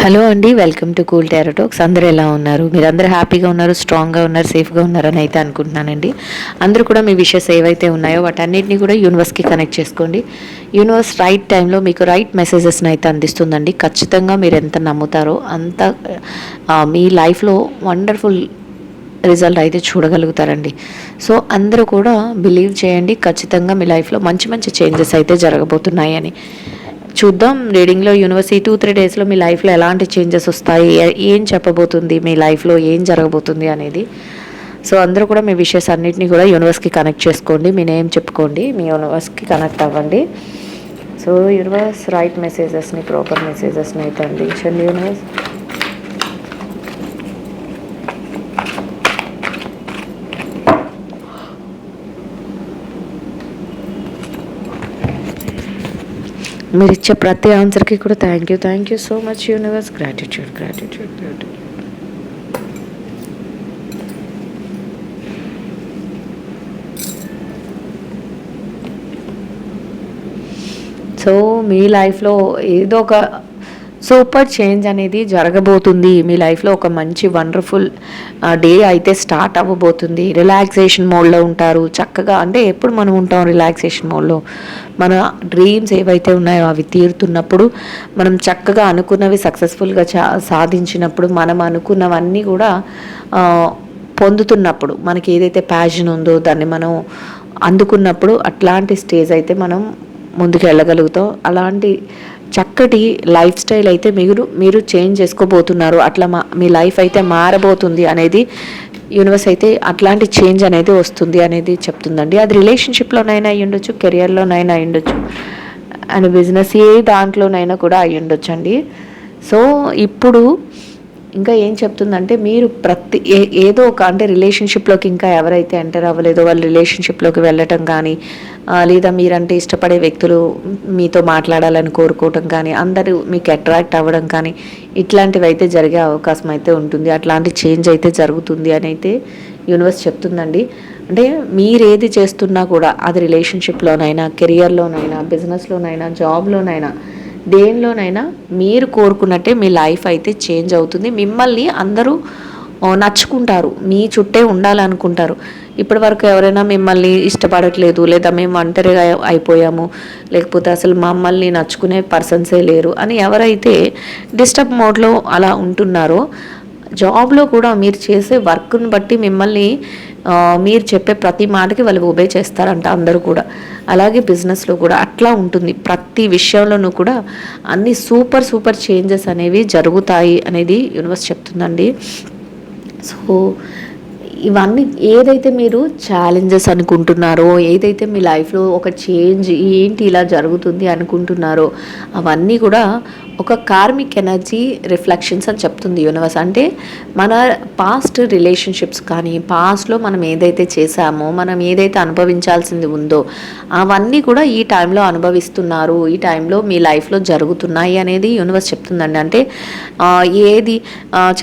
Hello అండి, welcome to cool tarot talks. అందరూ ఎలా ఉన్నారు? మీరందరూ హ్యాపీగా ఉన్నారు, స్ట్రాంగ్గా ఉన్నారు, సేఫ్గా ఉన్నారని అయితే అనుకుంటున్నానండి. అందరూ కూడా మీ విషెస్ ఏవైతే ఉన్నాయో వాటన్నిటిని కూడా యూనివర్స్కి కనెక్ట్ చేసుకోండి. యూనివర్స్ రైట్ టైంలో మీకు రైట్ మెసేజెస్ని అయితే అందిస్తుందండి. ఖచ్చితంగా మీరు ఎంత నమ్ముతారో అంత మీ లైఫ్లో వండర్ఫుల్ రిజల్ట్ అయితే చూడగలుగుతారండి. సో అందరూ కూడా బిలీవ్ చేయండి, ఖచ్చితంగా మీ లైఫ్లో మంచి మంచి చేంజెస్ అయితే జరగబోతున్నాయని. చూద్దాం రీడింగ్లో యూనివర్స్ ఈ 2-3 డేస్లో మీ లైఫ్లో ఎలాంటి చేంజెస్ వస్తాయి, ఏం చెప్పబోతుంది, మీ లైఫ్లో ఏం జరగబోతుంది అనేది. సో అందరూ కూడా మీ విషెస్ అన్నిటిని కూడా యూనివర్స్కి కనెక్ట్ చేసుకోండి. మీ నేమ్ చెప్పుకోండి, మీ యూనివర్స్కి కనెక్ట్ అవ్వండి. సో యూనివర్స్ రైట్ మెసేజెస్ని, ప్రాపర్ మెసేజెస్ని అయితే అందించండి యూనివర్స్. మీరు ఇచ్చే ప్రతి ఆన్సర్కి కూడా thank you so much universe. Gratitude gratitude gratitude. So మీ లైఫ్లో ఏదో ఒక సూపర్ చేంజ్ అనేది జరగబోతుంది. మీ లైఫ్లో ఒక మంచి వండర్ఫుల్ డే అయితే స్టార్ట్ అవ్వబోతుంది. రిలాక్సేషన్ మోడ్లో ఉంటారు చక్కగా. అంటే ఎప్పుడు మనం ఉంటాం రిలాక్సేషన్ మోడ్లో? మన డ్రీమ్స్ ఏవైతే ఉన్నాయో అవి తీరుతున్నప్పుడు, మనం చక్కగా అనుకున్నవి సక్సెస్ఫుల్గా సాధించినప్పుడు, మనం అనుకున్నవన్నీ కూడా పొందుతున్నప్పుడు, మనకి ఏదైతే ప్యాషన్ ఉందో దాన్ని మనం అందుకున్నప్పుడు, అట్లాంటి స్టేజ్ అయితే మనం ముందుకు వెళ్ళగలుగుతాం. అలాంటి చక్కటి లైఫ్ స్టైల్ అయితే మీరు చేంజ్ చేసుకోబోతున్నారు. అట్లా మీ లైఫ్ అయితే మారబోతుంది అనేది యూనివర్స్ అయితే అట్లాంటి చేంజ్ అనేది వస్తుంది అనేది చెప్తుందండి. అది రిలేషన్షిప్లోనైనా అయ్యి ఉండొచ్చు, కెరియర్లోనైనా అయ్యి ఉండొచ్చు, అండ్ బిజినెస్ ఏ దాంట్లోనైనా కూడా అయ్యి ఉండొచ్చు అండి. సో ఇప్పుడు ఇంకా ఏం చెప్తుందంటే, మీరు ఏదో ఒక అంటే రిలేషన్షిప్లోకి ఇంకా ఎవరైతే ఎంటర్ అవ్వలేదో వాళ్ళు రిలేషన్షిప్లోకి వెళ్ళటం కానీ, లేదా మీరంటే ఇష్టపడే వ్యక్తులు మీతో మాట్లాడాలని కోరుకోవటం కానీ, అందరూ మీకు అట్రాక్ట్ అవ్వడం కానీ, ఇట్లాంటివి అయితే జరిగే అవకాశం అయితే ఉంటుంది. అట్లాంటి చేంజ్ అయితే జరుగుతుంది అని అయితే యూనివర్స్ చెప్తుందండి. అంటే మీరేది చేస్తున్నా కూడా, అది రిలేషన్షిప్లోనైనా, కెరియర్లోనైనా, బిజినెస్లోనైనా, జాబ్లోనైనా, దేనిలోనైనా మీరు కోరుకున్నట్టే మీ లైఫ్ అయితే చేంజ్ అవుతుంది. మిమ్మల్ని అందరూ నచ్చుకుంటారు, మీ చుట్టే ఉండాలనుకుంటారు. ఇప్పటి వరకు ఎవరైనా మిమ్మల్ని ఇష్టపడట్లేదు, లేదా మేము ఒంటరిగా అయిపోయాము, లేకపోతే అసలు మమ్మల్ని నచ్చుకునే పర్సన్సే లేరు అని ఎవరైతే డిస్టర్బ్ మోడ్లో అలా ఉంటున్నారో, జాబ్లో కూడా మీరు చేసే వర్క్ను బట్టి మిమ్మల్ని మీరు చెప్పే ప్రతి మాటకి వాళ్ళు ఒబే చేస్తారంట అందరూ కూడా. అలాగే బిజినెస్లో కూడా అట్లా ఉంటుంది. ప్రతి విషయంలోనూ కూడా అన్ని సూపర్ చేంజెస్ అనేవి జరుగుతాయి అనేది యూనివర్స్ చెప్తుందండి. సో ఇవన్నీ ఏదైతే మీరు ఛాలెంజెస్ అనుకుంటున్నారో, ఏదైతే మీ లైఫ్లో ఒక చేంజ్ ఏంటి ఇలా జరుగుతుంది అనుకుంటున్నారో, అవన్నీ కూడా ఒక కార్మిక్ ఎనర్జీ రిఫ్లెక్షన్స్ అని చెప్తుంది యూనివర్స్. అంటే మన పాస్ట్ రిలేషన్షిప్స్ కానీ, పాస్ట్లో మనం ఏదైతే చేశామో, మనం ఏదైతే అనుభవించాల్సింది ఉందో అవన్నీ కూడా ఈ టైంలో అనుభవిస్తున్నారు, ఈ టైంలో మీ లైఫ్లో జరుగుతున్నాయి అనేది యూనివర్స్ చెప్తుందండి. అంటే ఏది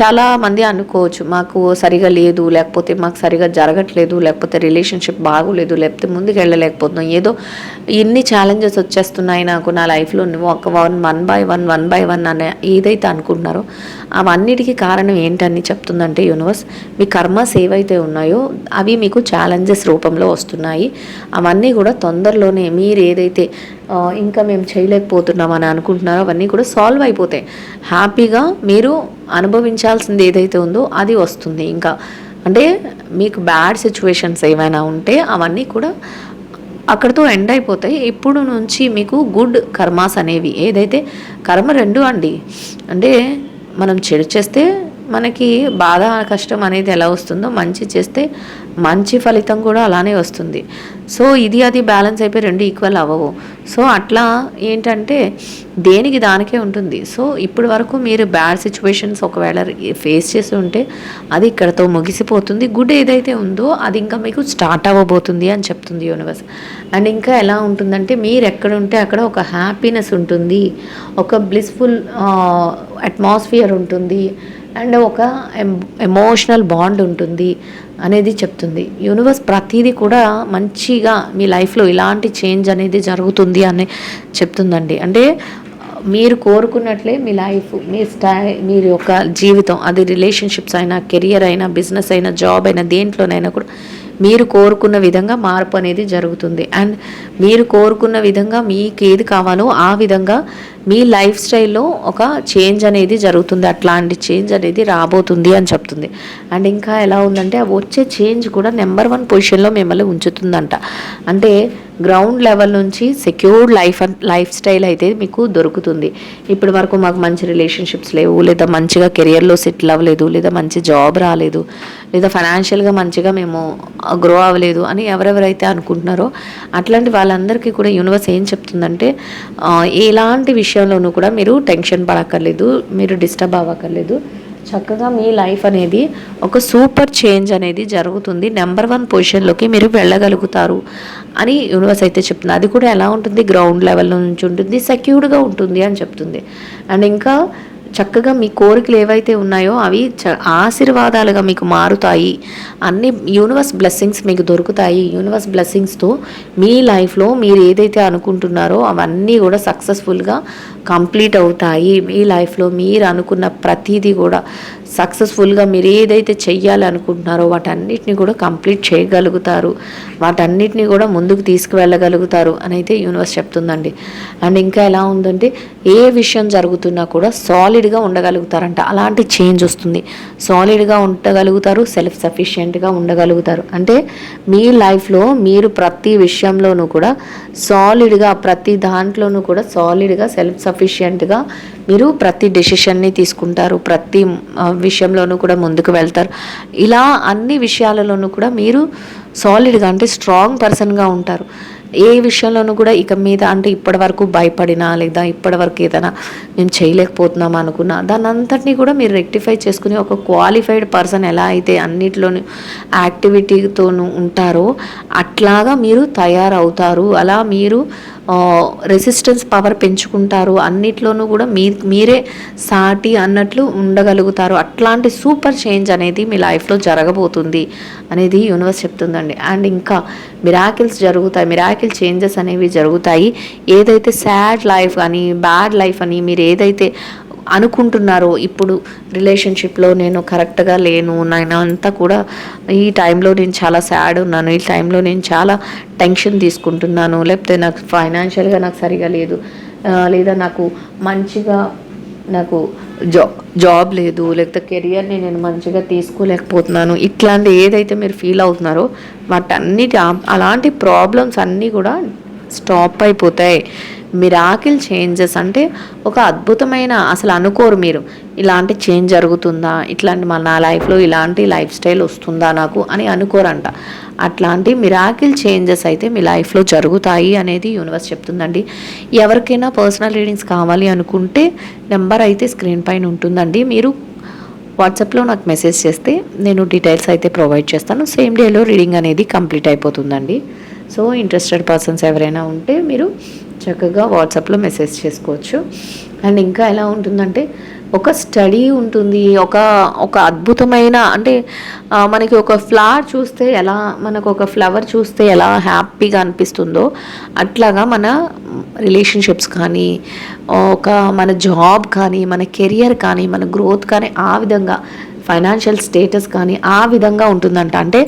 చాలామంది అనుకోవచ్చు, మాకు సరిగా లేదు, లేకపోతే మాకు సరిగా జరగట్లేదు, లేకపోతే రిలేషన్షిప్ బాగోలేదు, లేకపోతే ముందుకు వెళ్ళలేకపోతున్నాం, ఏదో ఇన్ని ఛాలెంజెస్ వచ్చేస్తున్నాయి నాకు నా లైఫ్లో, ఒక వన్ బై వన్ అనే ఏదైతే అనుకుంటున్నారో అవన్నిటికీ కారణం ఏంటని చెప్తుందంటే యూనివర్స్, మీ కర్మస్ ఏవైతే ఉన్నాయో అవి మీకు ఛాలెంజెస్ రూపంలో వస్తున్నాయి. అవన్నీ కూడా తొందరలోనే మీరు ఏదైతే ఇంకా మేము చేయలేకపోతున్నామని అనుకుంటున్నారో అవన్నీ కూడా సాల్వ్ అయిపోతాయి. హ్యాపీగా మీరు అనుభవించాల్సింది ఏదైతే ఉందో అది వస్తుంది. ఇంకా అంటే మీకు బ్యాడ్ సిచ్యువేషన్స్ ఏమైనా ఉంటే అవన్నీ కూడా అక్కడితో ఎండ్ అయిపోతాయి. ఇప్పుడు నుంచి మీకు గుడ్ కర్మాస్ అనేవి, ఏదైతే కర్మ రెండు అండి, అంటే మనం చెడు చేస్తే మనకి బాధ కష్టం అనేది ఎలా వస్తుందో, మంచి చేస్తే మంచి ఫలితం కూడా అలానే వస్తుంది. సో ఇది అది బ్యాలెన్స్ అయిపోయి రెండు ఈక్వల్ అవ్వవు. సో అట్లా ఏంటంటే దేనికి దానికే ఉంటుంది. సో ఇప్పటి వరకు మీరు బ్యాడ్ సిచ్యువేషన్స్ ఒకవేళ ఫేస్ చేసి ఉంటే అది ఇక్కడతో ముగిసిపోతుంది. గుడ్ ఏదైతే ఉందో అది ఇంకా మీకు స్టార్ట్ అవ్వబోతుంది అని చెప్తుంది యూనివర్స్. అండ్ ఇంకా ఎలా ఉంటుందంటే, మీరు ఎక్కడ ఉంటే అక్కడ ఒక హ్యాపీనెస్ ఉంటుంది, ఒక బ్లిస్ఫుల్ అట్మాస్ఫియర్ ఉంటుంది, అండ్ ఒక ఎమోషనల్ బాండ్ ఉంటుంది అనేది చెప్తుంది యూనివర్స్. ప్రతిదీ కూడా మంచిగా మీ లైఫ్లో ఇలాంటి చేంజ్ అనేది జరుగుతుంది అని చెప్తుందండి. అంటే మీరు కోరుకున్నట్లే మీ లైఫ్, మీ మీరు యొక్క జీవితం, అది రిలేషన్షిప్స్ అయినా, కెరియర్ అయినా, బిజినెస్ అయినా, జాబ్ అయినా, దేంట్లోనైనా కూడా మీరు కోరుకున్న విధంగా మార్పు అనేది జరుగుతుంది. అండ్ మీరు కోరుకున్న విధంగా మీకు ఏది కావాలో ఆ విధంగా మీ లైఫ్ స్టైల్లో ఒక చేంజ్ అనేది జరుగుతుంది. అట్లాంటి చేంజ్ అనేది రాబోతుంది అని చెప్తుంది. అండ్ ఇంకా ఎలా ఉందంటే వచ్చే చేంజ్ కూడా నెంబర్ 1 పొజిషన్లో మిమ్మల్ని ఉంచుతుందంట. అంటే గ్రౌండ్ లెవెల్ నుంచి సెక్యూర్డ్ లైఫ్ స్టైల్ అయితే మీకు దొరుకుతుంది. ఇప్పటి వరకు మాకు మంచి రిలేషన్షిప్స్ లేవు, లేదా మంచిగా కెరియర్లో సెటిల్ అవ్వలేదు, లేదా మంచి జాబ్ రాలేదు, లేదా ఫైనాన్షియల్గా మంచిగా మేము గ్రో అవ్వలేదు అని ఎవరెవరైతే అనుకుంటున్నారో అట్లాంటి వాళ్ళందరికీ కూడా యూనివర్స్ ఏం చెప్తుందంటే ఎలాంటి విషయంలోనూ కూడా మీరు టెన్షన్ పడక్కర్లేదు, మీరు డిస్టర్బ్ అవ్వక్కర్లేదు. చక్కగా మీ లైఫ్ అనేది ఒక సూపర్ చేంజ్ అనేది జరుగుతుంది. నెంబర్ 1 పొజిషన్లోకి మీరు వెళ్ళగలుగుతారు అని యూనివర్స్ అయితే చెప్తుంది. అది కూడా ఎలా ఉంటుంది, గ్రౌండ్ లెవెల్ నుంచి ఉంటుంది, సెక్యూర్డ్గా ఉంటుంది అని చెప్తుంది. అండ్ ఇంకా చక్కగా మీ కోరికలు ఏవైతే ఉన్నాయో అవి ఆశీర్వాదాలుగా మీకు మారుతాయి. అన్ని యూనివర్స్ బ్లెస్సింగ్స్ మీకు దొరుకుతాయి. యూనివర్స్ బ్లెస్సింగ్స్తో మీ లైఫ్లో మీరు ఏదైతే అనుకుంటున్నారో అవన్నీ కూడా సక్సెస్ఫుల్గా కంప్లీట్ అవుతాయి. మీ లైఫ్లో మీరు అనుకున్న ప్రతిదీ కూడా సక్సెస్ఫుల్గా మీరు ఏదైతే చెయ్యాలనుకుంటున్నారో వాటన్నిటిని కూడా కంప్లీట్ చేయగలుగుతారు, వాటన్నిటిని కూడా ముందుకు తీసుకువెళ్ళగలుగుతారు అని అయితే యూనివర్స్ చెప్తుందండి. అండ్ ఇంకా ఎలా ఉందంటే ఏ విషయం జరుగుతున్నా కూడా సాలిడ్గా ఉండగలుగుతారంట. అలాంటి చేంజ్ వస్తుంది. సాలిడ్గా ఉండగలుగుతారు, సెల్ఫ్ సఫిషియెంట్గా ఉండగలుగుతారు. అంటే మీ లైఫ్లో మీరు ప్రతి విషయంలోనూ కూడా సాలిడ్గా, ప్రతి దాంట్లోనూ కూడా సాలిడ్గా, సెల్ఫ్ సఫిషియెంట్గా మీరు ప్రతి డెసిషన్ని తీసుకుంటారు, ప్రతి విషయంలోనూ కూడా ముందుకు వెళ్తారు. ఇలా అన్ని విషయాలలోనూ కూడా మీరు సాలిడ్గా అంటే స్ట్రాంగ్ పర్సన్గా ఉంటారు. ఏ విషయంలోనూ కూడా ఇక మీద అంటే ఇప్పటి వరకు భయపడినా, లేదా ఇప్పటి వరకు ఏదైనా మేము చేయలేకపోతున్నాం అనుకున్నా దాని అంతటినీ కూడా మీరు రెక్టిఫై చేసుకుని ఒక క్వాలిఫైడ్ పర్సన్ ఎలా అయితే అన్నిట్లోనూ యాక్టివిటీతోనూ ఉంటారో అట్లాగా మీరు తయారవుతారు. అలా మీరు రెసిస్టెన్స్ పవర్ పెంచుకుంటారు. అన్నిట్లోనూ కూడా మీరే సాటి అన్నట్లు ఉండగలుగుతారు. అట్లాంటి సూపర్ చేంజ్ అనేది మీ లైఫ్లో జరగబోతుంది అనేది యూనివర్స్ చెప్తుందండి. అండ్ ఇంకా మిరాకిల్స్ జరుగుతాయి, మిరాకిల్ చేంజెస్ అనేవి జరుగుతాయి. ఏదైతే సాడ్ లైఫ్ అని, బ్యాడ్ లైఫ్ అని మీరు ఏదైతే అనుకుంటున్నారో, ఇప్పుడు రిలేషన్షిప్లో నేను కరెక్ట్గా లేను, నేను అంతా కూడా ఈ టైంలో నేను చాలా సాడ్ ఉన్నాను, ఈ టైంలో నేను చాలా టెన్షన్ తీసుకుంటున్నాను, లేకపోతే నాకు ఫైనాన్షియల్గా నాకు సరిగా లేదు, లేదా నాకు మంచిగా నాకు జాబ్ లేదు, లేకపోతే కెరియర్ని నేను మంచిగా తీసుకోలేకపోతున్నాను, ఇట్లాంటి ఏదైతే మీరు ఫీల్ అవుతున్నారో వాటన్నిటి అలాంటి ప్రాబ్లమ్స్ అన్నీ కూడా స్టాప్ అయిపోతాయి. మిరాకిల్ చేంజెస్ అంటే ఒక అద్భుతమైన, అసలు అనుకోరు మీరు ఇలాంటి చేంజ్ జరుగుతుందా, ఇట్లాంటి నా లైఫ్లో ఇలాంటి లైఫ్ స్టైల్ వస్తుందా నాకు అని అనుకోరంట. అట్లాంటి మిరాకిల్ చేంజెస్ అయితే మీ లైఫ్లో జరుగుతాయి అనేది యూనివర్స్ చెప్తుందండి. ఎవరికైనా పర్సనల్ రీడింగ్స్ కావాలి అనుకుంటే నెంబర్ అయితే స్క్రీన్ పైన ఉంటుందండి. మీరు వాట్సాప్లో నాకు మెసేజ్ చేస్తే నేను డీటెయిల్స్ అయితే ప్రొవైడ్ చేస్తాను. సేమ్ డేలో రీడింగ్ అనేది కంప్లీట్ అయిపోతుందండి. సో ఇంట్రెస్టెడ్ పర్సన్స్ ఎవరైనా ఉంటే మీరు చక్కగా వాట్సాప్లో మెసేజ్ చేసుకోవచ్చు. అండ్ ఇంకా ఎలా ఉంటుందంటే ఒక స్టడీ ఉంటుంది, ఒక అద్భుతమైన అంటే మనకి ఒక ఫ్లవర్ చూస్తే ఎలా, మనకు ఒక ఫ్లవర్ చూస్తే ఎలా హ్యాపీగా అనిపిస్తుందో అట్లాగా మన రిలేషన్షిప్స్ కానీ, మన జాబ్ కానీ, మన కెరియర్ కానీ, మన గ్రోత్ కానీ, ఆ విధంగా ఫైనాన్షియల్ స్టేటస్ కానీ ఆ విధంగా ఉంటుందంట. అంటే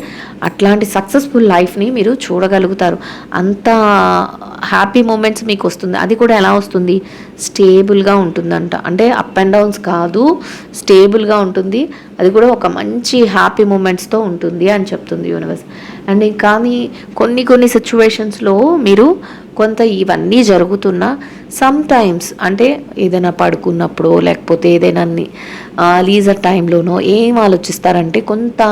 అట్లాంటి సక్సెస్ఫుల్ లైఫ్ని మీరు చూడగలుగుతారు. అంత హ్యాపీ మూమెంట్స్ మీకు వస్తుంది. అది కూడా ఎలా వస్తుంది, స్టేబుల్గా ఉంటుందంట. అంటే అప్ అండ్ డౌన్స్ కాదు, స్టేబుల్గా ఉంటుంది. అది కూడా ఒక మంచి హ్యాపీ మూమెంట్స్తో ఉంటుంది అని చెప్తుంది యూనివర్స్. అండ్ కానీ కొన్ని సిచ్యువేషన్స్లో మీరు కొంత ఇవన్నీ జరుగుతున్నా సమ్ టైమ్స్ అంటే ఏదైనా పడుకున్నప్పుడు, లేకపోతే ఏదైనా లీజర్ టైంలోనో ఏం ఆలోచిస్తారంటే కొంత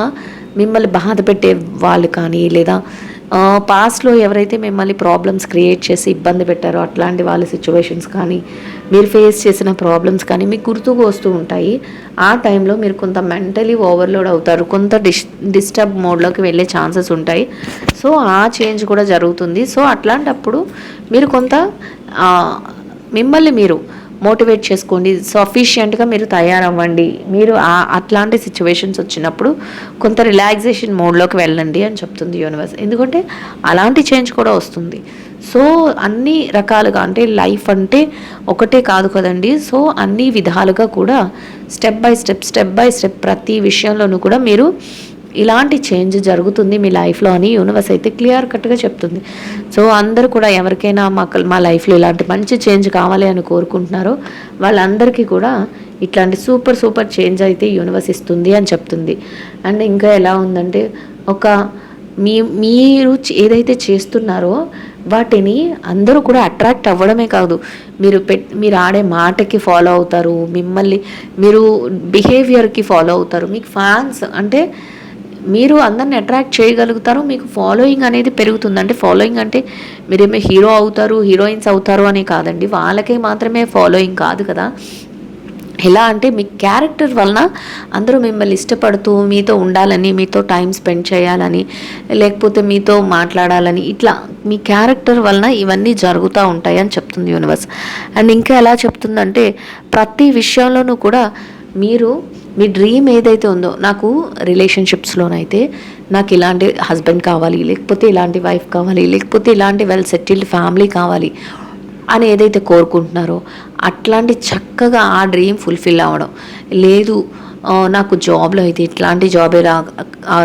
మిమ్మల్ని బాధ పెట్టే వాళ్ళు కానీ, లేదా పాస్ట్లో ఎవరైతే మిమ్మల్ని ప్రాబ్లమ్స్ క్రియేట్ చేసి ఇబ్బంది పెట్టారో అట్లాంటి వాళ్ళ సిచ్యువేషన్స్ కానీ, మీరు ఫేస్ చేసిన ప్రాబ్లమ్స్ కానీ మీకు గుర్తుకు వస్తూ ఉంటాయి. ఆ టైంలో మీరు కొంత మెంటలీ ఓవర్లోడ్ అవుతారు, కొంత డిస్టర్బ్ మోడ్లోకి వెళ్ళే ఛాన్సెస్ ఉంటాయి. సో ఆ చేంజ్ కూడా జరుగుతుంది. సో అట్లాంటప్పుడు మీరు కొంత మిమ్మల్ని మీరు మోటివేట్ చేసుకోండి, సఫిషియెంట్గా మీరు తయారవ్వండి. మీరు అట్లాంటి సిచ్యువేషన్స్ వచ్చినప్పుడు కొంత రిలాక్సేషన్ మోడ్లోకి వెళ్ళండి అని చెప్తుంది యూనివర్స్. ఎందుకంటే అలాంటి చేంజ్ కూడా వస్తుంది. సో అన్ని రకాలుగా, అంటే లైఫ్ అంటే ఒకటే కాదు కదండి. సో అన్ని విధాలుగా కూడా స్టెప్ బై స్టెప్ ప్రతి విషయంలోనూ కూడా మీరు ఇలాంటి చేంజ్ జరుగుతుంది మీ లైఫ్లో అని యూనివర్స్ అయితే క్లియర్ కట్గా చెప్తుంది. సో అందరూ కూడా ఎవరికైనా మా లైఫ్లో ఇలాంటి మంచి చేంజ్ కావాలి అని కోరుకుంటున్నారో వాళ్ళందరికీ కూడా ఇట్లాంటి సూపర్ చేంజ్ అయితే యూనివర్స్ ఇస్తుంది అని చెప్తుంది. అండ్ ఇంకా ఎలా ఉందంటే, మీరు ఏదైతే చేస్తున్నారో వాటిని అందరూ కూడా అట్రాక్ట్ అవ్వడమే కాదు, మీరు ఆడే మాటకి ఫాలో అవుతారు, మీరు బిహేవియర్కి ఫాలో అవుతారు. మీకు ఫ్యాన్స్ అంటే మీరు అందరిని అట్రాక్ట్ చేయగలుగుతారు, మీకు ఫాలోయింగ్ అనేది పెరుగుతుంది. అంటే ఫాలోయింగ్ అంటే మీరేమో హీరో అవుతారు, హీరోయిన్స్ అవుతారు అని కాదండి, వాళ్ళకే మాత్రమే ఫాలోయింగ్ కాదు కదా. ఎలా అంటే మీ క్యారెక్టర్ వలన అందరూ మిమ్మల్ని ఇష్టపడుతూ మీతో ఉండాలని, మీతో టైం స్పెండ్ చేయాలని, లేకపోతే మీతో మాట్లాడాలని, ఇట్లా మీ క్యారెక్టర్ వలన ఇవన్నీ జరుగుతూ ఉంటాయి అని చెప్తుంది యూనివర్స్. అండ్ ఇంకా ఎలా చెప్తుందంటే, ప్రతి విషయంలోనూ కూడా మీ డ్రీమ్ ఏదైతే ఉందో, నాకు రిలేషన్షిప్స్లోనైతే నాకు ఇలాంటి హస్బెండ్ కావాలి, లేకపోతే ఇలాంటి వైఫ్ కావాలి, లేకపోతే ఇలాంటి వెల్ సెటిల్డ్ ఫ్యామిలీ కావాలి అని ఏదైతే కోరుకుంటున్నారో అట్లాంటి చక్కగా ఆ డ్రీమ్ ఫుల్ఫిల్ అవ్వడం. లేదు నాకు జాబ్లో అయితే ఇట్లాంటి జాబే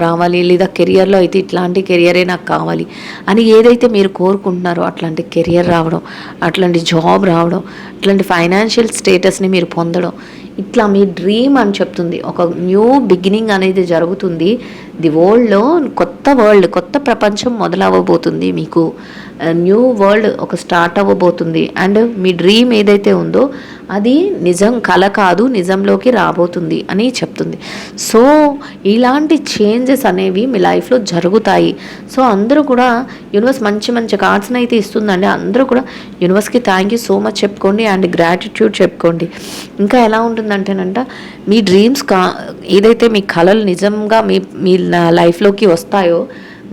రావాలి, లేదా కెరియర్లో అయితే ఇట్లాంటి కెరియరే నాకు కావాలి అని ఏదైతే మీరు కోరుకుంటున్నారో అట్లాంటి కెరియర్ రావడం, అట్లాంటి జాబ్ రావడం, అట్లాంటి ఫైనాన్షియల్ స్టేటస్ని మీరు పొందడం, ఇట్లా మీ డ్రీమ్ అని చెప్తుంది. ఒక న్యూ బిగినింగ్ అనేది జరుగుతుంది. ది వరల్డ్లో కొత్త ప్రపంచం మొదలవ్వబోతుంది. మీకు న్యూ వరల్డ్ ఒక స్టార్ట్ అవ్వబోతుంది. అండ్ మీ డ్రీమ్ ఏదైతే ఉందో అది నిజం, కల కాదు, నిజంలోకి రాబోతుంది అని చెప్తుంది. సో ఇలాంటి చేంజెస్ అనేవి మీ లైఫ్లో జరుగుతాయి. సో అందరూ కూడా యూనివర్స్ మంచి కార్డ్స్ని అయితే ఇస్తుందండి. అందరూ కూడా యూనివర్స్కి థ్యాంక్ యూ సో మచ్ చెప్పుకోండి అండ్ గ్రాటిట్యూడ్ చెప్పుకోండి. ఇంకా ఎలా ఉంటుందంటేనంట, మీ డ్రీమ్స్ ఏదైతే మీ కళలు నిజంగా మీ లైఫ్లోకి వస్తాయో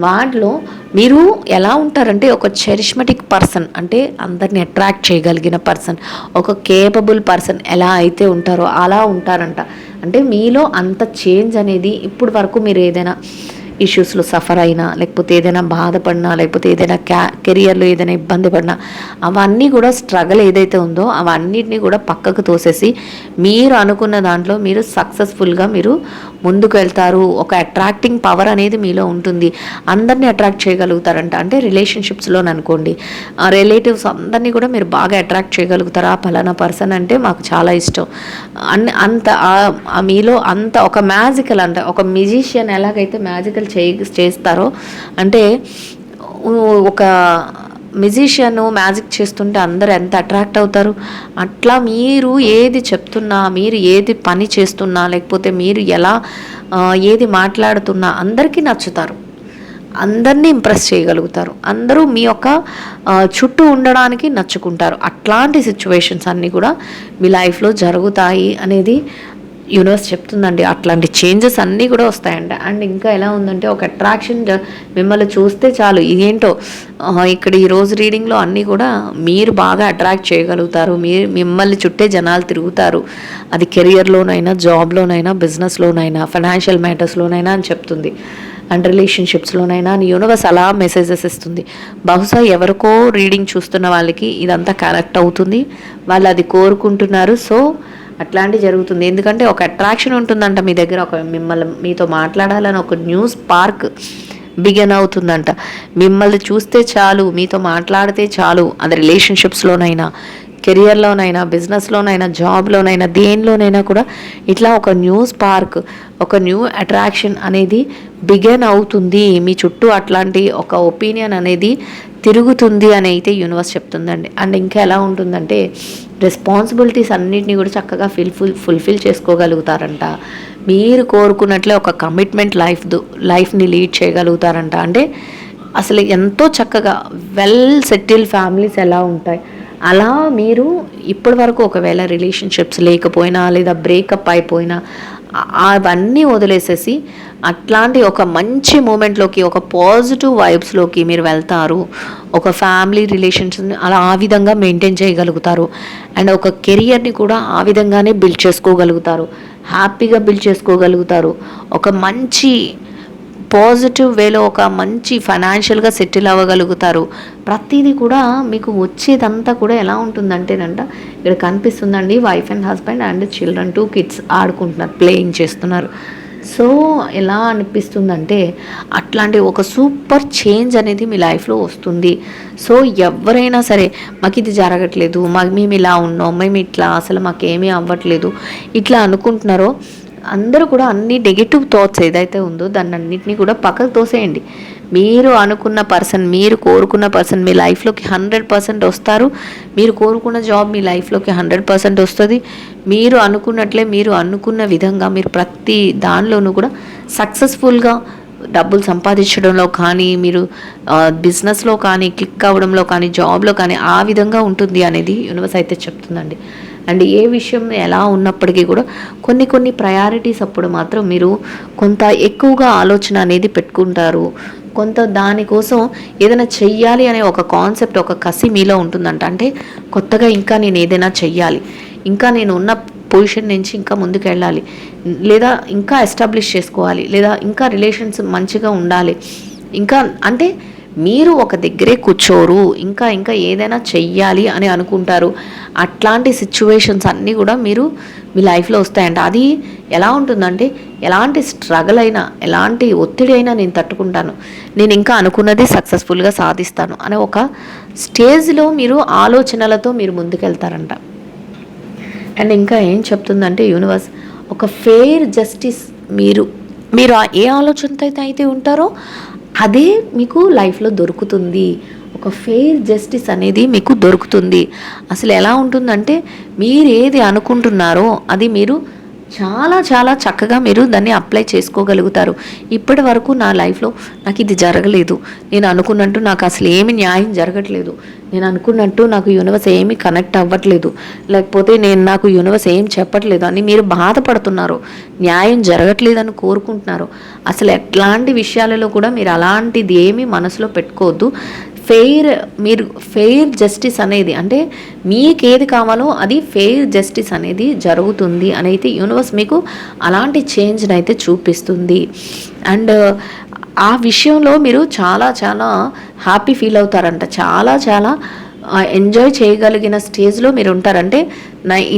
వాటిలో మీరు ఎలా ఉంటారంటే, ఒక చెరిష్మెటిక్ పర్సన్, అంటే అందరిని అట్రాక్ట్ చేయగలిగిన పర్సన్, ఒక కేపబుల్ పర్సన్ ఎలా అయితే ఉంటారో అలా ఉంటారంట. అంటే మీలో అంత చేంజ్ అనేది, ఇప్పుడు వరకు మీరు ఏదైనా ఇష్యూస్లో సఫర్ అయినా, లేకపోతే ఏదైనా బాధపడినా, లేకపోతే ఏదైనా కెరియర్లో ఏదైనా ఇబ్బంది పడినా, అవన్నీ కూడా స్ట్రగల్ ఏదైతే ఉందో అవన్నిటిని కూడా పక్కకు తోసేసి మీరు అనుకున్న దాంట్లో మీరు సక్సెస్ఫుల్గా మీరు ముందుకు వెళ్తారు. ఒక అట్రాక్టింగ్ పవర్ అనేది మీలో ఉంటుంది. అందరినీ అట్రాక్ట్ చేయగలుగుతారంట. అంటే రిలేషన్షిప్స్లో అనుకోండి, రిలేటివ్స్ అందరినీ కూడా మీరు బాగా అట్రాక్ట్ చేయగలుగుతారు. ఆ పలానా పర్సన్ అంటే మాకు చాలా ఇష్టం అంత మీలో అంత ఒక మ్యాజికల్, అంటే ఒక మ్యూజిషియన్ ఎలాగైతే మ్యాజికల్ చేస్తారో, అంటే ఒక మ్యూజిషియన్ మ్యాజిక్ చేస్తుంటే అందరు ఎంత అట్రాక్ట్ అవుతారు, అట్లా మీరు ఏది చెప్తున్నా, మీరు ఏది పని చేస్తున్నా, లేకపోతే మీరు ఎలా ఏది మాట్లాడుతున్నా అందరికీ నచ్చుతారు, అందరినీ ఇంప్రెస్ చేయగలుగుతారు, అందరూ మీ యొక్క చుట్టూ ఉండడానికి నచ్చుకుంటారు. అట్లాంటి సిచ్యువేషన్స్ అన్నీ కూడా మీ లైఫ్లో జరుగుతాయి అనేది యూనివర్స్ చెప్తుందండి. అట్లాంటి చేంజెస్ అన్నీ కూడా వస్తాయంట. అండ్ ఇంకా ఎలా ఉందంటే, ఒక అట్రాక్షన్ మిమ్మల్ని చూస్తే చాలు, ఏంటో ఇక్కడ ఈరోజు రీడింగ్లో అన్నీ కూడా మీరు బాగా అట్రాక్ట్ చేయగలుగుతారు. మిమ్మల్ని చుట్టే జనాలు తిరుగుతారు. అది కెరియర్లోనైనా, జాబ్లోనైనా, బిజినెస్లోనైనా, ఫైనాన్షియల్ మ్యాటర్స్లోనైనా అని చెప్తుంది. అండ్ రిలేషన్షిప్స్లోనైనా యూనివర్స్ అలా మెసేజెస్ ఇస్తుంది. బహుశా ఎవరికో రీడింగ్ చూస్తున్న వాళ్ళకి ఇదంతా కనెక్ట్ అవుతుంది, వాళ్ళు అది కోరుకుంటున్నారు. సో అట్లాంటి జరుగుతుంది. ఎందుకంటే ఒక అట్రాక్షన్ ఉంటుందంట మీ దగ్గర, మీతో మాట్లాడాలని ఒక న్యూస్ స్పార్క్ బిగిన్ అవుతుందంట. మిమ్మల్ని చూస్తే చాలు, మీతో మాట్లాడితే చాలు, అది రిలేషన్షిప్స్లోనైనా, కెరియర్లోనైనా, బిజినెస్లోనైనా, జాబ్లోనైనా, దేనిలోనైనా కూడా ఇట్లా ఒక న్యూ స్పార్క్, ఒక న్యూ అట్రాక్షన్ అనేది బిగిన్ అవుతుంది. మీ చుట్టూ అట్లాంటి ఒక ఒపీనియన్ అనేది తిరుగుతుంది అని అయితే యూనివర్స్ చెప్తుందండి. అండ్ ఇంకా ఎలా ఉంటుందంటే, రెస్పాన్సిబిలిటీస్ అన్నిటినీ కూడా చక్కగా ఫుల్ఫిల్ చేసుకోగలుగుతారంట. మీరు కోరుకున్నట్లే ఒక కమిట్మెంట్ లైఫ్ని లీడ్ చేయగలుగుతారంట. అంటే అసలు ఎంతో చక్కగా వెల్ సెటిల్డ్ ఫ్యామిలీస్ ఎలా ఉంటాయి అలా మీరు ఇప్పటి వరకు ఒకవేళ రిలేషన్షిప్స్ లేకపోయినా, లేదా బ్రేకప్ అయిపోయినా, అవన్నీ వదిలేసేసి అట్లాంటి ఒక మంచి మూమెంట్లోకి, ఒక పాజిటివ్ వైబ్స్లోకి మీరు వెళ్తారు. ఒక ఫ్యామిలీ రిలేషన్స్ని అలా ఆ విధంగా మెయింటైన్ చేయగలుగుతారు. అండ్ ఒక కెరియర్ని కూడా ఆ విధంగానే బిల్డ్ చేసుకోగలుగుతారు. హ్యాపీగా బిల్డ్ చేసుకోగలుగుతారు. ఒక మంచి పాజిటివ్ వేలో ఒక మంచి ఫైనాన్షియల్గా సెటిల్ అవ్వగలుగుతారు. ప్రతిదీ కూడా మీకు వచ్చేదంతా కూడా ఎలా ఉంటుందంటేనంట, ఇక్కడ కనిపిస్తుందండి wife and husband and children 2 kids ఆడుకుంటున్నారు, ప్లేయింగ్ చేస్తున్నారు. సో ఎలా అనిపిస్తుందంటే అట్లాంటి ఒక సూపర్ చేంజ్ అనేది మీ లైఫ్లో వస్తుంది. సో ఎవరైనా సరే మాకు ఇది జరగట్లేదు, మేము ఇలా ఉన్నాం, మేము ఇట్లా అసలు మాకేమీ అవ్వట్లేదు ఇట్లా అనుకుంటున్నారో అందరూ కూడా అన్ని నెగిటివ్ థాట్స్ ఏదైతే ఉందో దాన్ని అన్నింటినీ కూడా పక్కకు తోసేయండి. మీరు అనుకున్న పర్సన్, మీరు కోరుకున్న పర్సన్ మీ లైఫ్లోకి 100% వస్తారు. మీరు కోరుకున్న జాబ్ మీ లైఫ్లోకి 100% వస్తుంది. మీరు అనుకున్నట్లే, మీరు అనుకున్న విధంగా మీరు ప్రతి దానిలోనూ కూడా సక్సెస్ఫుల్గా డబ్బులు సంపాదించడంలో కానీ, మీరు బిజినెస్లో కానీ, క్లిక్ అవ్వడంలో కానీ, జాబ్లో కానీ ఆ విధంగా ఉంటుంది అనేది యూనివర్స్ అయితే చెప్తుందండి. అండ్ ఏ విషయం ఎలా ఉన్నప్పటికీ కూడా కొన్ని ప్రయారిటీస్ అప్పుడు మాత్రం మీరు కొంత ఎక్కువగా ఆలోచన అనేది పెట్టుకుంటారు. కొంత దానికోసం ఏదైనా చెయ్యాలి అనే ఒక కాన్సెప్ట్, ఒక కసి మీలో ఉంటుందంట. అంటే కొత్తగా ఇంకా నేను ఏదైనా చెయ్యాలి, ఇంకా నేను ఉన్న పొజిషన్ నుంచి ఇంకా ముందుకు వెళ్ళాలి, లేదా ఇంకా ఎస్టాబ్లిష్ చేసుకోవాలి, లేదా ఇంకా రిలేషన్స్ మంచిగా ఉండాలి, ఇంకా అంటే మీరు ఒక దగ్గరే కూర్చోరు, ఇంకా ఏదైనా చెయ్యాలి అని అనుకుంటారు. అట్లాంటి సిచ్యువేషన్స్ అన్నీ కూడా మీరు మీ లైఫ్లో వస్తాయంట. అది ఎలా ఉంటుందంటే ఎలాంటి స్ట్రగుల్ అయినా, ఎలాంటి ఒత్తిడి అయినా నేను తట్టుకుంటాను, నేను ఇంకా అనుకున్నది సక్సెస్ఫుల్గా సాధిస్తాను అనే ఒక స్టేజ్లో మీరు ఆలోచనలతో మీరు ముందుకెళ్తారంట. అండ్ ఇంకా ఏం చెప్తుందంటే యూనివర్స్, ఒక ఫెయిర్ జస్టిస్ మీరు ఏ ఆలోచనతో అయితే ఉంటారో అదే మీకు లైఫ్లో దొరుకుతుంది. ఒక ఫెయిర్ జస్టిస్ అనేది మీకు దొరుకుతుంది. అసలు ఎలా ఉంటుందంటే మీరు ఏది అనుకుంటున్నారో అది మీరు చాలా చాలా చక్కగా మీరు దాన్ని అప్లై చేసుకోగలుగుతారు. ఇప్పటి వరకు నా లైఫ్లో నాకు ఇది జరగలేదు, నేను అనుకున్నట్టు నాకు అసలు ఏమి న్యాయం జరగట్లేదు, నేను అనుకున్నట్టు నాకు యూనివర్స్ ఏమీ కనెక్ట్ అవ్వట్లేదు, లేకపోతే నాకు యూనివర్స్ ఏం చెప్పట్లేదు అని మీరు బాధపడుతున్నారు, న్యాయం జరగట్లేదని కోరుకుంటున్నారు. అసలు ఎట్లాంటి విషయాలలో కూడా మీరు అలాంటిది ఏమీ మనసులో పెట్టుకోవద్దు. ఫెయిర్ జస్టిస్ అనేది అంటే మీకు ఏది కావాలో అది ఫెయిర్ జస్టిస్ అనేది జరుగుతుంది అనేది యూనివర్స్ మీకు అలాంటి చేంజ్ని అయితే చూపిస్తుంది. అండ్ ఆ విషయంలో మీరు చాలా చాలా హ్యాపీ ఫీల్ అవుతారంట. చాలా చాలా ఎంజాయ్ చేయగలిగిన స్టేజ్లో మీరు ఉంటారంటే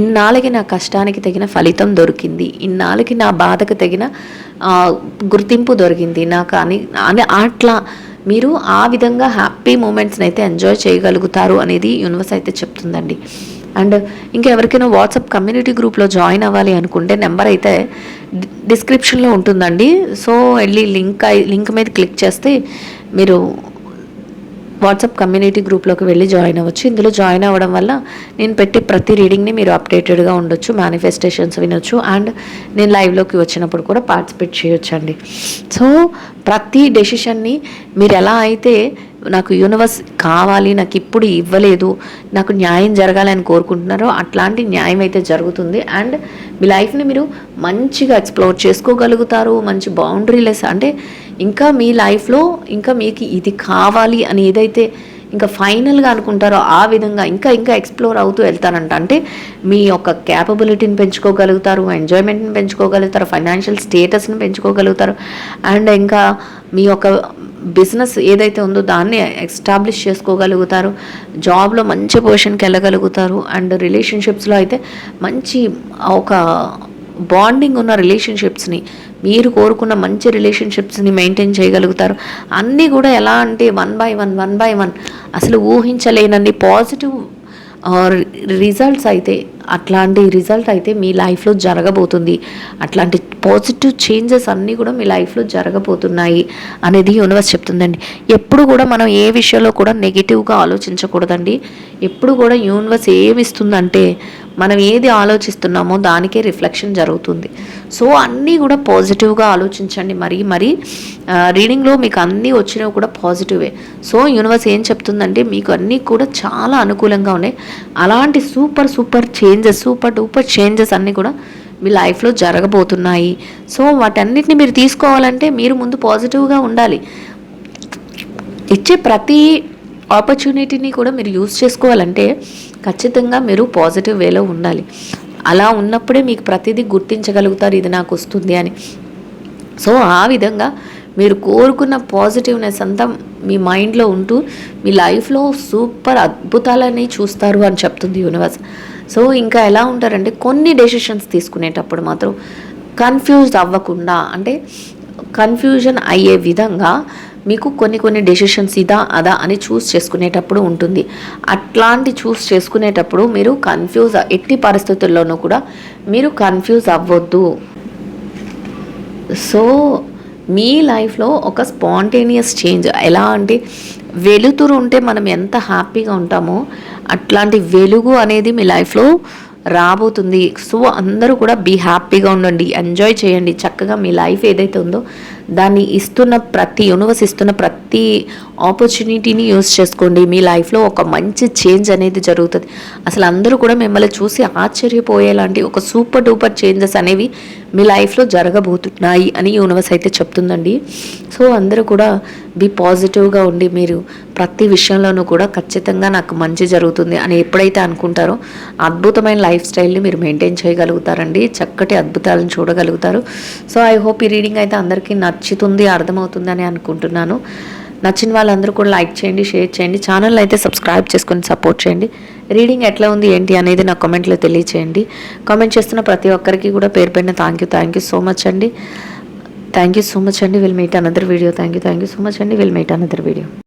ఇన్నాళ్ళకి నా కష్టానికి తగిన ఫలితం దొరికింది, ఇన్నాళ్ళకి నా బాధకు తగిన గుర్తింపు దొరికింది నాకు అని అట్లా మీరు ఆ విధంగా హ్యాపీ మూమెంట్స్ని అయితే ఎంజాయ్ చేయగలుగుతారు అనేది యూనివర్స్ అయితే చెప్తుందండి. అండ్ ఇంకా ఎవరికైనా వాట్సాప్ కమ్యూనిటీ గ్రూప్లో జాయిన్ అవ్వాలి అనుకుంటే నెంబర్ అయితే డిస్క్రిప్షన్లో ఉంటుందండి. సో వెళ్ళి లింక్ మీద క్లిక్ చేస్తే మీరు వాట్సాప్ కమ్యూనిటీ గ్రూప్లోకి వెళ్ళి జాయిన్ అవ్వచ్చు. ఇందులో జాయిన్ అవ్వడం వల్ల నేను పెట్టే ప్రతి రీడింగ్ని మీరు అప్డేటెడ్గా ఉండొచ్చు, మేనిఫెస్టేషన్స్ వినొచ్చు, అండ్ నేను లైవ్లోకి వచ్చినప్పుడు కూడా పార్టిసిపేట్ చేయొచ్చు అండి. సో ప్రతి డెసిషన్ని మీరు ఎలా అయితే నాకు యూనివర్స్ కావాలి, నాకు ఇప్పుడు ఇవ్వలేదు, నాకు న్యాయం జరగాలని కోరుకుంటున్నారో అట్లాంటి న్యాయం అయితే జరుగుతుంది. అండ్ మీ లైఫ్ని మీరు మంచిగా ఎక్స్ప్లోర్ చేసుకోగలుగుతారు. మంచి బౌండరీలెస్ అంటే ఇంకా మీ లైఫ్లో ఇంకా మీకు ఇది కావాలి అని ఏదైతే ఇంకా ఫైనల్గా అనుకుంటారో ఆ విధంగా ఇంకా ఎక్స్ప్లోర్ అవుతూ వెళ్తారంట. అంటే మీ యొక్క క్యాపబిలిటీని పెంచుకోగలుగుతారు, ఎంజాయ్మెంట్ని పెంచుకోగలుగుతారు, ఫైనాన్షియల్ స్టేటస్ని పెంచుకోగలుగుతారు, అండ్ ఇంకా మీ యొక్క బిజినెస్ ఏదైతే ఉందో దాన్ని ఎస్టాబ్లిష్ చేసుకోగలుగుతారు, జాబ్లో మంచి పొజిషన్కి వెళ్ళగలుగుతారు, అండ్ రిలేషన్షిప్స్లో అయితే మంచి ఒక బాండింగ్ ఉన్న రిలేషన్షిప్స్ని, మీరు కోరుకున్న మంచి రిలేషన్షిప్స్ని మెయింటైన్ చేయగలుగుతారు. అన్నీ కూడా ఎలా అంటే వన్ బై వన్ అసలు ఊహించలేనన్ని పాజిటివ్ రిజల్ట్స్ అయితే అట్లాంటి రిజల్ట్ అయితే మీ లైఫ్లో జరగబోతుంది. అట్లాంటి పాజిటివ్ చేంజెస్ అన్నీ కూడా మీ లైఫ్లో జరగబోతున్నాయి అనేది యూనివర్స్ చెప్తుందండి. ఎప్పుడు కూడా మనం ఏ విషయంలో కూడా నెగిటివ్గా ఆలోచించకూడదండి. ఎప్పుడు కూడా యూనివర్స్ ఏమి ఇస్తుందంటే మనం ఏది ఆలోచిస్తున్నామో దానికే రిఫ్లెక్షన్ జరుగుతుంది. సో అన్నీ కూడా పాజిటివ్గా ఆలోచించండి. మరి రీడింగ్లో మీకు అన్నీ వచ్చినవి కూడా పాజిటివే. సో యూనివర్స్ ఏం చెప్తుందంటే మీకు అన్నీ కూడా చాలా అనుకూలంగా ఉన్నాయి. అలాంటి super changes, super duper changes అన్నీ కూడా మీ లైఫ్లో జరగబోతున్నాయి. సో వాటన్నిటిని మీరు తీసుకోవాలంటే మీరు ముందు పాజిటివ్గా ఉండాలి. ఇచ్చే ప్రతి ఆపర్చునిటీని కూడా మీరు యూజ్ చేసుకోవాలంటే ఖచ్చితంగా మీరు పాజిటివ్ వేలో ఉండాలి. అలా ఉన్నప్పుడే మీకు ప్రతిదీ గుర్తించగలుగుతారు, ఇది నాకు వస్తుంది అని. సో ఆ విధంగా మీరు కోరుకున్న పాజిటివ్నెస్ అంతా మీ మైండ్లో ఉంటూ మీ లైఫ్లో సూపర్ అద్భుతాలని చూస్తారు అని చెప్తుంది యూనివర్స్. సో ఇంకా ఎలా ఉంటారంటే కొన్ని డెసిషన్స్ తీసుకునేటప్పుడు మాత్రం కన్ఫ్యూజ్ అవ్వకుండా, అంటే కన్ఫ్యూజన్ అయ్యే విధంగా మీకు కొన్ని డెసిషన్స్ ఇదా అదా అని చూస్ చేసుకునేటప్పుడు ఉంటుంది. అట్లాంటి చూస్ చేసుకునేటప్పుడు మీరు ఎట్టి పరిస్థితుల్లోనూ కూడా మీరు కన్ఫ్యూజ్ అవ్వద్దు. సో మీ లైఫ్లో ఒక స్పాంటేనియస్ చేంజ్ ఎలా అంటే, వెలుతురు ఉంటే మనం ఎంత హ్యాపీగా ఉంటామో అట్లాంటి వెలుగు అనేది మీ లైఫ్లో రాబోతుంది. సో అందరూ కూడా బీ హ్యాపీగా ఉండండి, ఎంజాయ్ చేయండి. చక్కగా మీ లైఫ్ ఏదైతే ఉందో దాన్ని యూనివర్స్ ఇస్తున్న ప్రతి ఆపర్చునిటీని యూజ్ చేసుకోండి. మీ లైఫ్లో ఒక మంచి చేంజ్ అనేది జరుగుతుంది. అసలు అందరూ కూడా మిమ్మల్ని చూసి ఆశ్చర్యపోయేలాంటి ఒక సూపర్ డూపర్ చేంజెస్ అనేవి మీ లైఫ్లో జరగబోతున్నాయి అని యూనివర్స్ అయితే చెప్తుందండి. సో అందరూ కూడా బీ పాజిటివ్గా ఉండి మీరు ప్రతి విషయంలోనూ కూడా ఖచ్చితంగా నాకు మంచి జరుగుతుంది అని ఎప్పుడైతే అనుకుంటారో అద్భుతమైన లైఫ్ స్టైల్ని మీరు మెయింటైన్ చేయగలుగుతారండి. చక్కటి అద్భుతాలను చూడగలుగుతారు. సో ఐ హోప్ ఈ రీడింగ్ అయితే అందరికీ నచ్చుతుంది, అర్థమవుతుంది అని అనుకుంటున్నాను. నచ్చిన వాళ్ళందరూ కూడా లైక్ చేయండి, షేర్ చేయండి, ఛానల్ అయితే సబ్స్క్రైబ్ చేసుకొని సపోర్ట్ చేయండి. రీడింగ్ ఎట్లా ఉంది ఏంటి అనేది నా కామెంట్లో తెలియచేయండి. కామెంట్ చేస్తున్న ప్రతి ఒక్కరికి కూడా పేరు పైన థ్యాంక్ యూ సో మచ్ అండి. థ్యాంక్ యూ సో మచ్ అండి. Will meet another video. Thank you so much అండి. Will meet another video.